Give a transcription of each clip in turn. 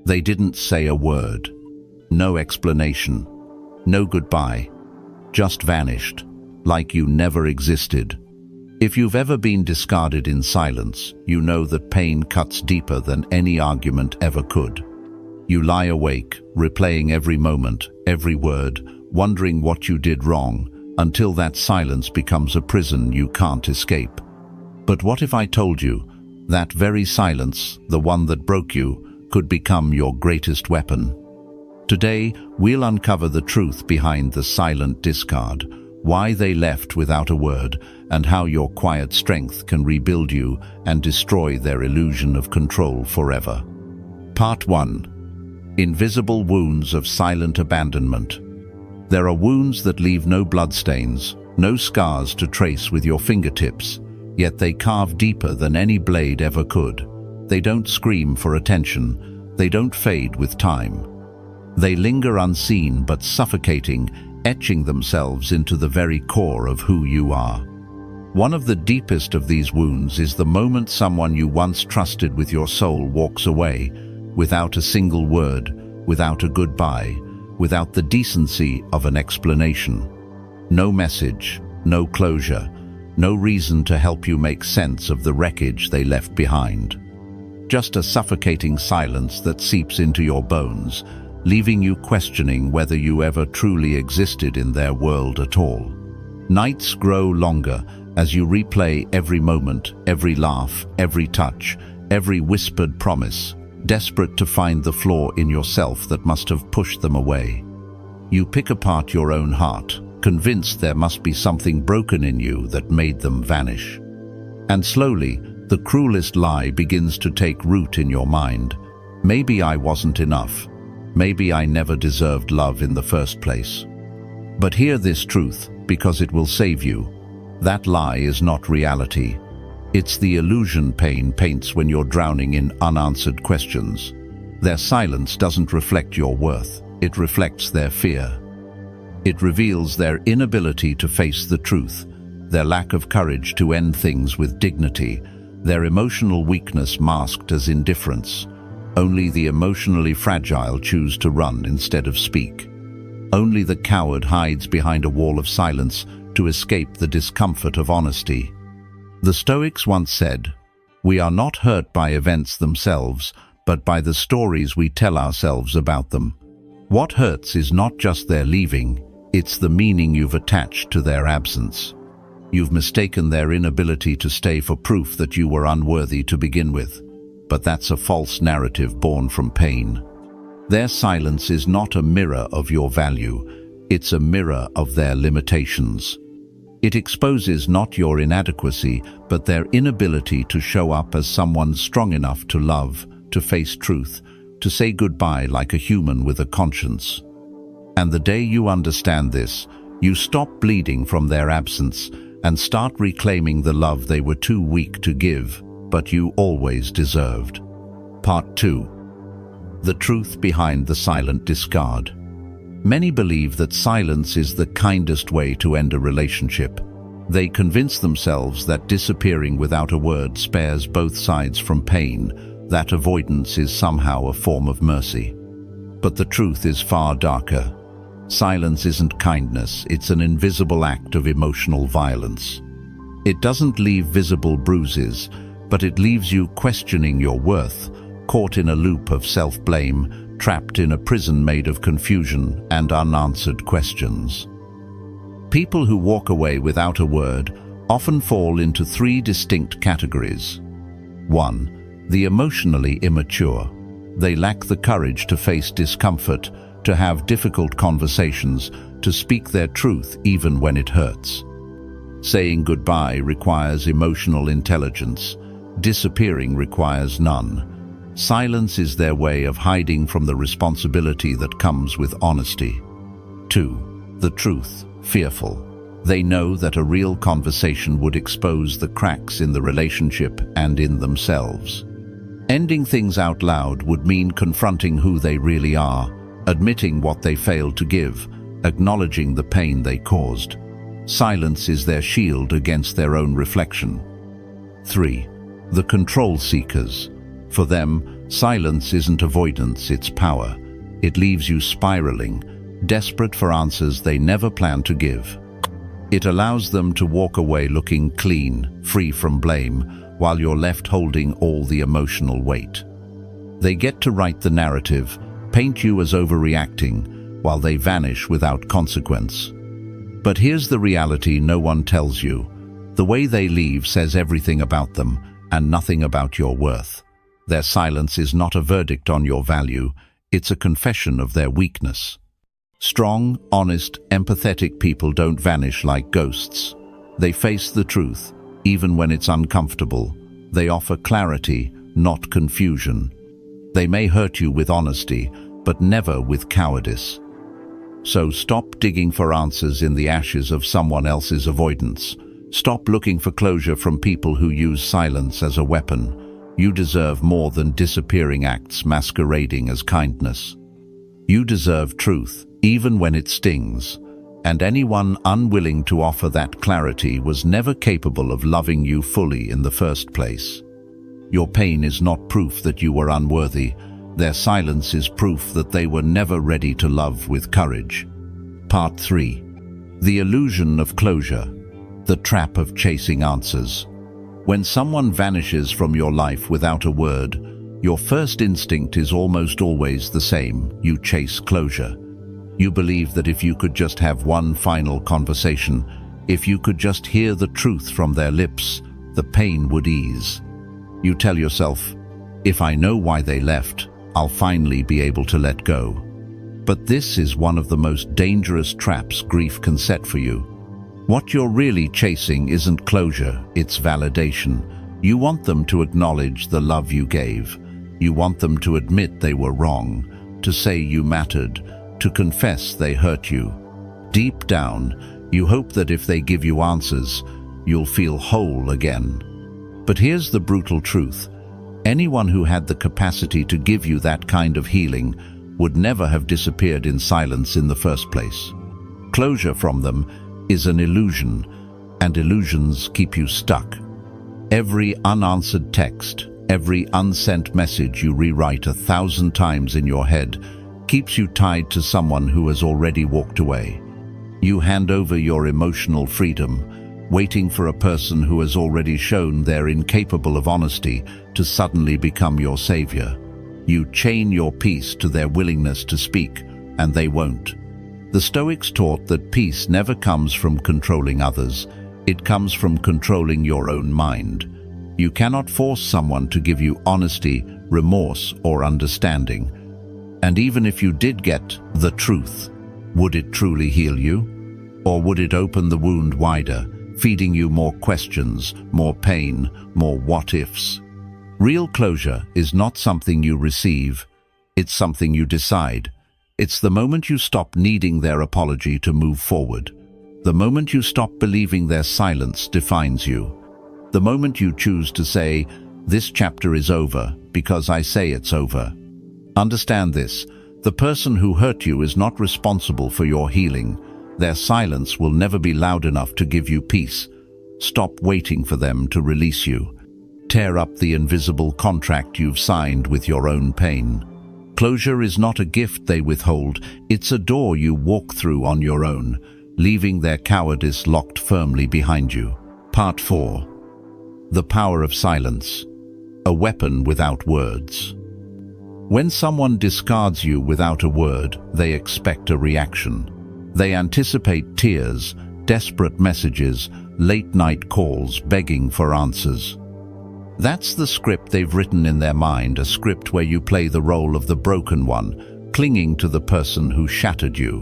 They didn't say a word. No explanation. No goodbye. Just vanished, like you never existed. If you've ever been discarded in silence, you know that pain cuts deeper than any argument ever could. You lie awake, replaying every moment, every word, wondering what you did wrong, until that silence becomes a prison you can't escape. But what if I told you that very silence, the one that broke you, could become your greatest weapon? Today, we'll uncover the truth behind the silent discard, why they left without a word, and how your quiet strength can rebuild you and destroy their illusion of control forever. Part 1. Invisible wounds of silent abandonment. There are wounds that leave no bloodstains, no scars to trace with your fingertips, yet they carve deeper than any blade ever could. They don't scream for attention, they don't fade with time. They linger unseen but suffocating, etching themselves into the very core of who you are. One of the deepest of these wounds is the moment someone you once trusted with your soul walks away, without a single word, without a goodbye, without the decency of an explanation. No message, no closure, no reason to help you make sense of the wreckage they left behind. Just a suffocating silence that seeps into your bones, leaving you questioning whether you ever truly existed in their world at all. Nights grow longer as you replay every moment, every laugh, every touch, every whispered promise, desperate to find the flaw in yourself that must have pushed them away. You pick apart your own heart, convinced there must be something broken in you that made them vanish. And slowly, the cruelest lie begins to take root in your mind. Maybe I wasn't enough. Maybe I never deserved love in the first place. But hear this truth, because it will save you. That lie is not reality. It's the illusion pain paints when you're drowning in unanswered questions. Their silence doesn't reflect your worth. It reflects their fear. It reveals their inability to face the truth, their lack of courage to end things with dignity, their emotional weakness masked as indifference. Only the emotionally fragile choose to run instead of speak. Only the coward hides behind a wall of silence to escape the discomfort of honesty. The Stoics once said, "We are not hurt by events themselves, but by the stories we tell ourselves about them." What hurts is not just their leaving, it's the meaning you've attached to their absence. You've mistaken their inability to stay for proof that you were unworthy to begin with. But that's a false narrative born from pain. Their silence is not a mirror of your value, it's a mirror of their limitations. It exposes not your inadequacy, but their inability to show up as someone strong enough to love, to face truth, to say goodbye like a human with a conscience. And the day you understand this, you stop bleeding from their absence and start reclaiming the love they were too weak to give, but you always deserved. Part 2. The truth behind the silent discard. Many believe that silence is the kindest way to end a relationship. They convince themselves that disappearing without a word spares both sides from pain, that avoidance is somehow a form of mercy. But the truth is far darker. Silence isn't kindness, it's an invisible act of emotional violence. It doesn't leave visible bruises, but it leaves you questioning your worth, caught in a loop of self-blame, trapped in a prison made of confusion and unanswered questions. People who walk away without a word often fall into 3 distinct categories. 1. The emotionally immature. They lack the courage to face discomfort, to have difficult conversations, to speak their truth even when it hurts. Saying goodbye requires emotional intelligence. Disappearing requires none. Silence is their way of hiding from the responsibility that comes with honesty. 2. The truth, fearful. They know that a real conversation would expose the cracks in the relationship and in themselves. Ending things out loud would mean confronting who they really are, admitting what they failed to give, acknowledging the pain they caused. Silence is their shield against their own reflection. 3. The control seekers. For them, silence isn't avoidance, it's power. It leaves you spiraling, desperate for answers they never planned to give. It allows them to walk away looking clean, free from blame, while you're left holding all the emotional weight. They get to write the narrative, paint you as overreacting, while they vanish without consequence. But here's the reality no one tells you. The way they leave says everything about them, and nothing about your worth. Their silence is not a verdict on your value, it's a confession of their weakness. Strong, honest, empathetic people don't vanish like ghosts. They face the truth, even when it's uncomfortable. They offer clarity, not confusion. They may hurt you with honesty, but never with cowardice. So stop digging for answers in the ashes of someone else's avoidance. Stop looking for closure from people who use silence as a weapon. You deserve more than disappearing acts masquerading as kindness. You deserve truth, even when it stings, and anyone unwilling to offer that clarity was never capable of loving you fully in the first place. Your pain is not proof that you were unworthy. Their silence is proof that they were never ready to love with courage. Part 3. The illusion of closure. The trap of chasing answers. When someone vanishes from your life without a word, your first instinct is almost always the same. You chase closure. You believe that if you could just have one final conversation, if you could just hear the truth from their lips, the pain would ease. You tell yourself, if I know why they left, I'll finally be able to let go. But this is one of the most dangerous traps grief can set for you. What you're really chasing isn't closure, it's validation. You want them to acknowledge the love you gave. You want them to admit they were wrong, to say you mattered, to confess they hurt you. Deep down, you hope that if they give you answers, you'll feel whole again. But here's the brutal truth. Anyone who had the capacity to give you that kind of healing would never have disappeared in silence in the first place. Closure from them is an illusion, and illusions keep you stuck. Every unanswered text, every unsent message you rewrite 1,000 times in your head keeps you tied to someone who has already walked away. You hand over your emotional freedom, waiting for a person who has already shown they're incapable of honesty to suddenly become your savior. You chain your peace to their willingness to speak, and they won't. The Stoics taught that peace never comes from controlling others, it comes from controlling your own mind. You cannot force someone to give you honesty, remorse, or understanding. And even if you did get the truth, would it truly heal you? Or would it open the wound wider, feeding you more questions, more pain, more what-ifs? Real closure is not something you receive, it's something you decide. It's the moment you stop needing their apology to move forward. The moment you stop believing their silence defines you. The moment you choose to say, this chapter is over because I say it's over. Understand this, the person who hurt you is not responsible for your healing. Their silence will never be loud enough to give you peace. Stop waiting for them to release you. Tear up the invisible contract you've signed with your own pain. Closure is not a gift they withhold, it's a door you walk through on your own, leaving their cowardice locked firmly behind you. Part 4. The power of silence. A weapon without words. When someone discards you without a word, they expect a reaction. They anticipate tears, desperate messages, late-night calls begging for answers. That's the script they've written in their mind, a script where you play the role of the broken one, clinging to the person who shattered you.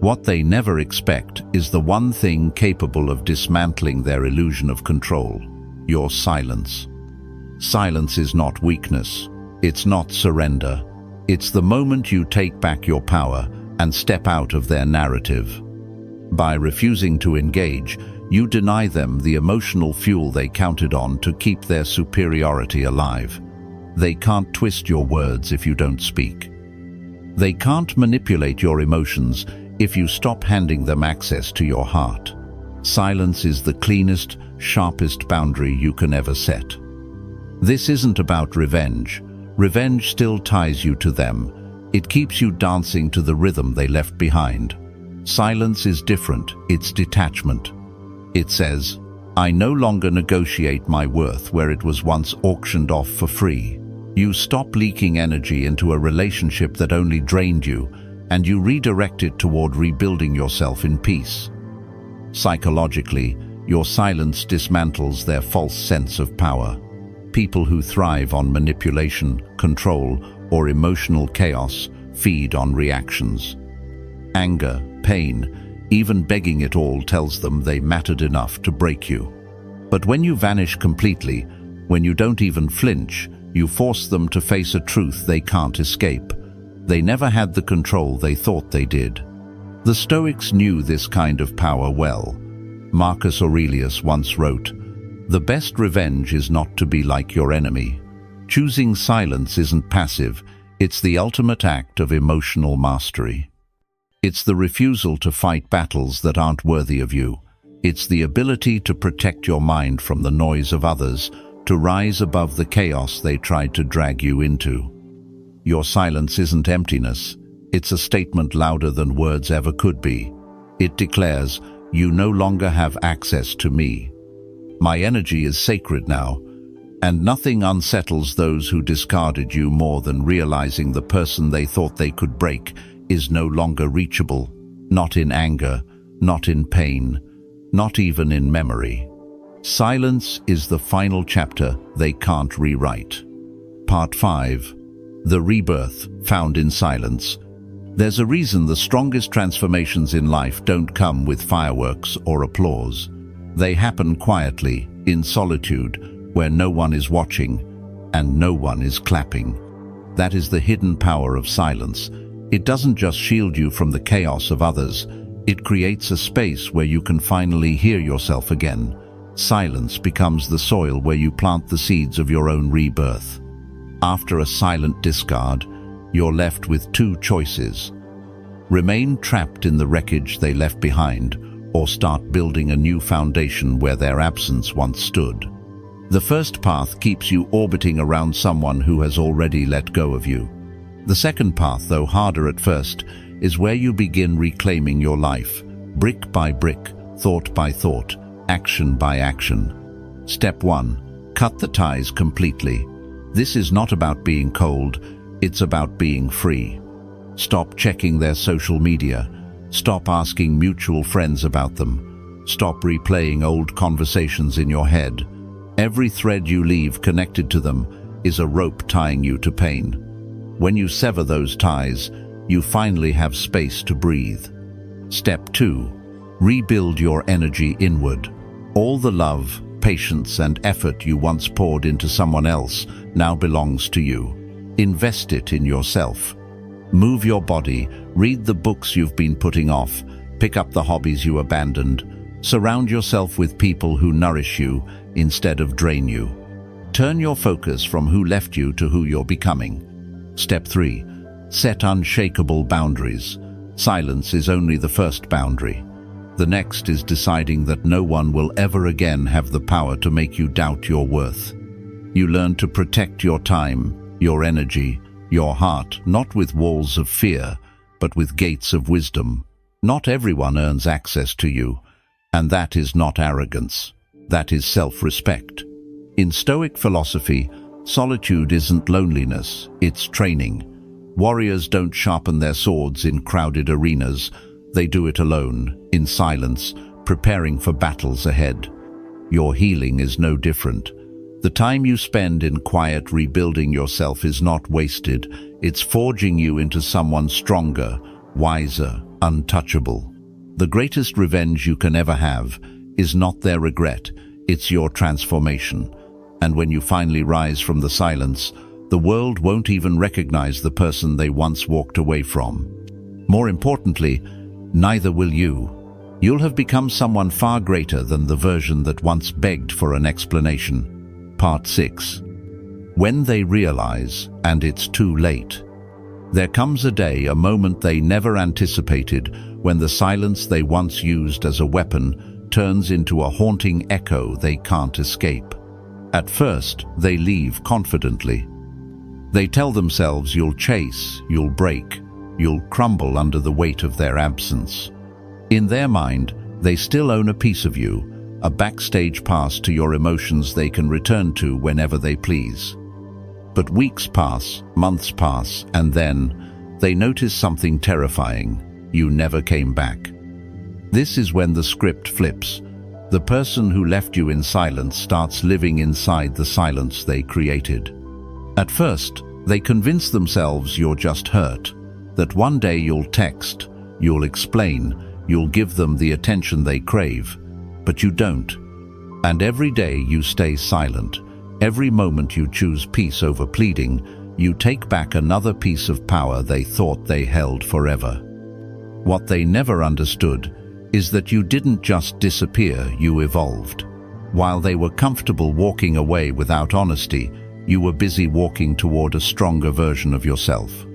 What they never expect is the one thing capable of dismantling their illusion of control: your silence. Silence is not weakness. It's not surrender. It's the moment you take back your power and step out of their narrative. By refusing to engage, you deny them the emotional fuel they counted on to keep their superiority alive. They can't twist your words if you don't speak. They can't manipulate your emotions if you stop handing them access to your heart. Silence is the cleanest, sharpest boundary you can ever set. This isn't about revenge. Revenge still ties you to them. It keeps you dancing to the rhythm they left behind. Silence is different. It's detachment. It says, I no longer negotiate my worth where it was once auctioned off for free. You stop leaking energy into a relationship that only drained you, and you redirect it toward rebuilding yourself in peace. Psychologically, your silence dismantles their false sense of power. People who thrive on manipulation, control, or emotional chaos feed on reactions. Anger, pain, even begging it all tells them they mattered enough to break you. But when you vanish completely, when you don't even flinch, you force them to face a truth they can't escape. They never had the control they thought they did. The Stoics knew this kind of power well. Marcus Aurelius once wrote, "The best revenge is not to be like your enemy." Choosing silence isn't passive, it's the ultimate act of emotional mastery. It's the refusal to fight battles that aren't worthy of you. It's the ability to protect your mind from the noise of others, to rise above the chaos they tried to drag you into. Your silence isn't emptiness. It's a statement louder than words ever could be. It declares, you no longer have access to me. My energy is sacred now, and nothing unsettles those who discarded you more than realizing the person they thought they could break is no longer reachable, not in anger, not in pain, not even in memory. Silence is the final chapter they can't rewrite. Part 5. The rebirth found in silence. There's a reason the strongest transformations in life don't come with fireworks or applause. They happen quietly, in solitude, where no one is watching and no one is clapping. That is the hidden power of silence. It doesn't just shield you from the chaos of others, it creates a space where you can finally hear yourself again. Silence becomes the soil where you plant the seeds of your own rebirth. After a silent discard, you're left with two choices. Remain trapped in the wreckage they left behind, or start building a new foundation where their absence once stood. The first path keeps you orbiting around someone who has already let go of you. The second path, though harder at first, is where you begin reclaiming your life, brick by brick, thought by thought, action by action. Step 1. Cut the ties completely. This is not about being cold, it's about being free. Stop checking their social media. Stop asking mutual friends about them. Stop replaying old conversations in your head. Every thread you leave connected to them is a rope tying you to pain. When you sever those ties, you finally have space to breathe. Step 2. Rebuild your energy inward. All the love, patience, and effort you once poured into someone else now belongs to you. Invest it in yourself. Move your body, read the books you've been putting off, pick up the hobbies you abandoned. Surround yourself with people who nourish you instead of drain you. Turn your focus from who left you to who you're becoming. Step 3. Set unshakable boundaries. Silence is only the first boundary. The next is deciding that no one will ever again have the power to make you doubt your worth. You learn to protect your time, your energy, your heart, not with walls of fear, but with gates of wisdom. Not everyone earns access to you, and that is not arrogance. That is self-respect. In Stoic philosophy, solitude isn't loneliness, it's training. Warriors don't sharpen their swords in crowded arenas. They do it alone, in silence, preparing for battles ahead. Your healing is no different. The time you spend in quiet rebuilding yourself is not wasted. It's forging you into someone stronger, wiser, untouchable. The greatest revenge you can ever have is not their regret, it's your transformation. And when you finally rise from the silence, the world won't even recognize the person they once walked away from. More importantly, neither will you. You'll have become someone far greater than the version that once begged for an explanation. Part 6. When they realize, and it's too late. There comes a day, a moment they never anticipated, when the silence they once used as a weapon turns into a haunting echo they can't escape. At first, they leave confidently. They tell themselves you'll chase, you'll break, you'll crumble under the weight of their absence. In their mind, they still own a piece of you, a backstage pass to your emotions they can return to whenever they please. But weeks pass, months pass, and then they notice something terrifying. You never came back. This is when the script flips. The person who left you in silence starts living inside the silence they created. At first, they convince themselves you're just hurt, that one day you'll text, you'll explain, you'll give them the attention they crave, but you don't. And every day you stay silent. Every moment you choose peace over pleading, you take back another piece of power they thought they held forever. What they never understood is that you didn't just disappear, you evolved. While they were comfortable walking away without honesty, you were busy walking toward a stronger version of yourself.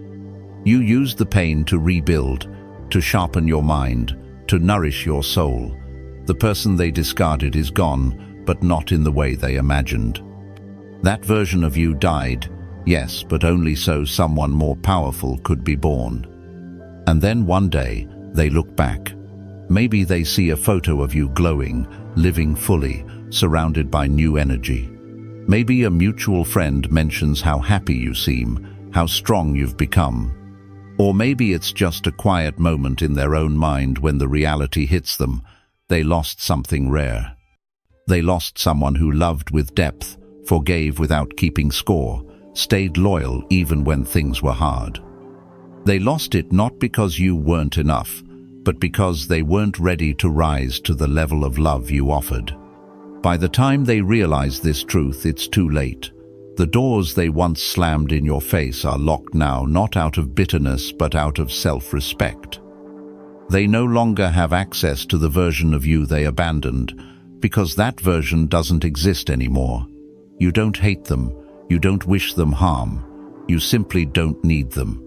You used the pain to rebuild, to sharpen your mind, to nourish your soul. The person they discarded is gone, but not in the way they imagined. That version of you died, yes, but only so someone more powerful could be born. And then one day, they look back. Maybe they see a photo of you glowing, living fully, surrounded by new energy. Maybe a mutual friend mentions how happy you seem, how strong you've become. Or maybe it's just a quiet moment in their own mind when the reality hits them. They lost something rare. They lost someone who loved with depth, forgave without keeping score, stayed loyal even when things were hard. They lost it not because you weren't enough, but because they weren't ready to rise to the level of love you offered. By the time they realize this truth, it's too late. The doors they once slammed in your face are locked now, not out of bitterness, but out of self-respect. They no longer have access to the version of you they abandoned, because that version doesn't exist anymore. You don't hate them, you don't wish them harm, you simply don't need them.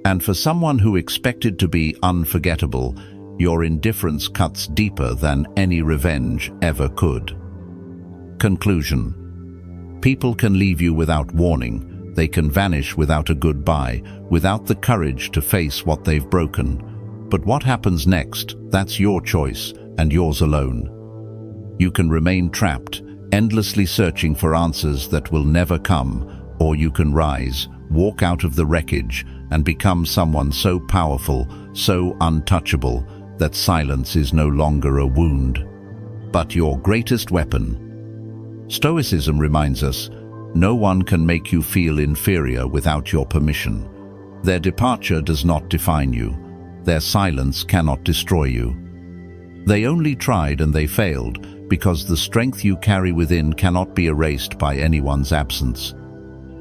And for someone who expected to be unforgettable, your indifference cuts deeper than any revenge ever could. Conclusion. People can leave you without warning. They can vanish without a goodbye, without the courage to face what they've broken. But what happens next, that's your choice, and yours alone. You can remain trapped, endlessly searching for answers that will never come, or you can rise, walk out of the wreckage, and become someone so powerful, so untouchable, that silence is no longer a wound, but your greatest weapon. Stoicism reminds us, no one can make you feel inferior without your permission. Their departure does not define you. Their silence cannot destroy you. They only tried and they failed, because the strength you carry within cannot be erased by anyone's absence.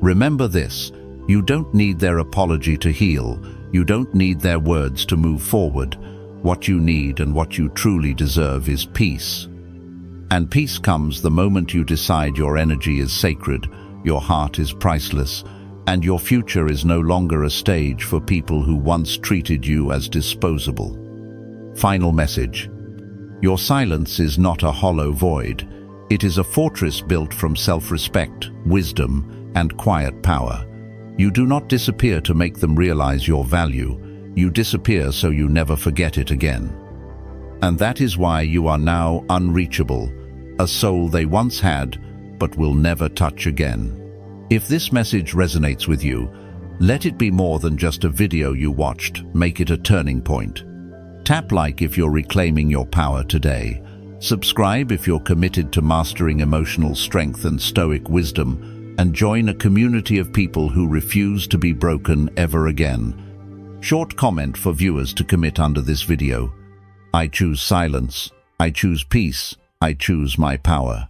Remember this. You don't need their apology to heal. You don't need their words to move forward. What you need and what you truly deserve is peace. And peace comes the moment you decide your energy is sacred, your heart is priceless, and your future is no longer a stage for people who once treated you as disposable. Final message. Your silence is not a hollow void. It is a fortress built from self-respect, wisdom, and quiet power. You do not disappear to make them realize your value. You disappear so you never forget it again. And that is why you are now unreachable, a soul they once had, but will never touch again. If this message resonates with you, let it be more than just a video you watched. Make it a turning point. Tap like if you're reclaiming your power today. Subscribe if you're committed to mastering emotional strength and stoic wisdom, and join a community of people who refuse to be broken ever again. Short comment for viewers to commit under this video. I choose silence. I choose peace. I choose my power.